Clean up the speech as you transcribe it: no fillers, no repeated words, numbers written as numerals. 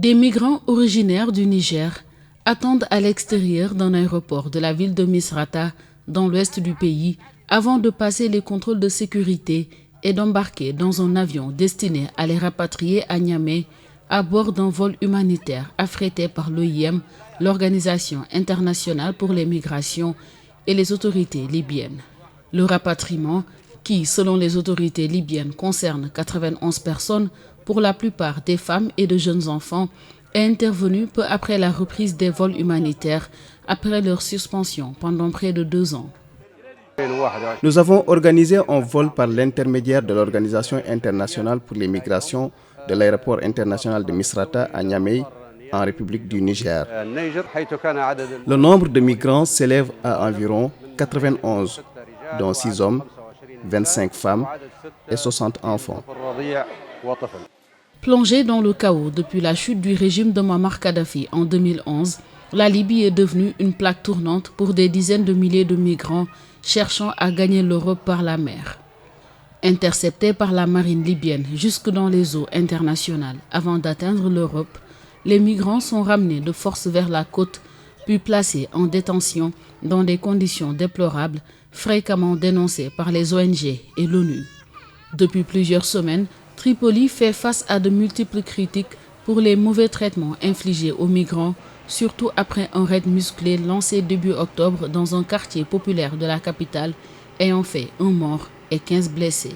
Des migrants originaires du Niger attendent à l'extérieur d'un aéroport de la ville de Misrata, dans l'ouest du pays, avant de passer les contrôles de sécurité et d'embarquer dans un avion destiné à les rapatrier à Niamey à bord d'un vol humanitaire affrété par l'OIM, l'Organisation internationale pour les migrations, et les autorités libyennes. Le rapatriement, qui, selon les autorités libyennes, concerne 91 personnes, pour la plupart des femmes et de jeunes enfants, est intervenu peu après la reprise des vols humanitaires, après leur suspension pendant près de 2 ans. Nous avons organisé un vol par l'intermédiaire de l'Organisation internationale pour les migrations de l'aéroport international de Misrata à Niamey, en République du Niger. Le nombre de migrants s'élève à environ 91, dont 6 hommes, 25 femmes et 60 enfants. Plongée dans le chaos depuis la chute du régime de Muammar Kadhafi en 2011, la Libye est devenue une plaque tournante pour des dizaines de milliers de migrants cherchant à gagner l'Europe par la mer. Interceptés par la marine libyenne jusque dans les eaux internationales avant d'atteindre l'Europe, les migrants sont ramenés de force vers la côte, puis placés en détention dans des conditions déplorables, fréquemment dénoncées par les ONG et l'ONU. Depuis plusieurs semaines, Tripoli fait face à de multiples critiques pour les mauvais traitements infligés aux migrants, surtout après un raid musclé lancé début octobre dans un quartier populaire de la capitale, ayant fait un mort et 15 blessés.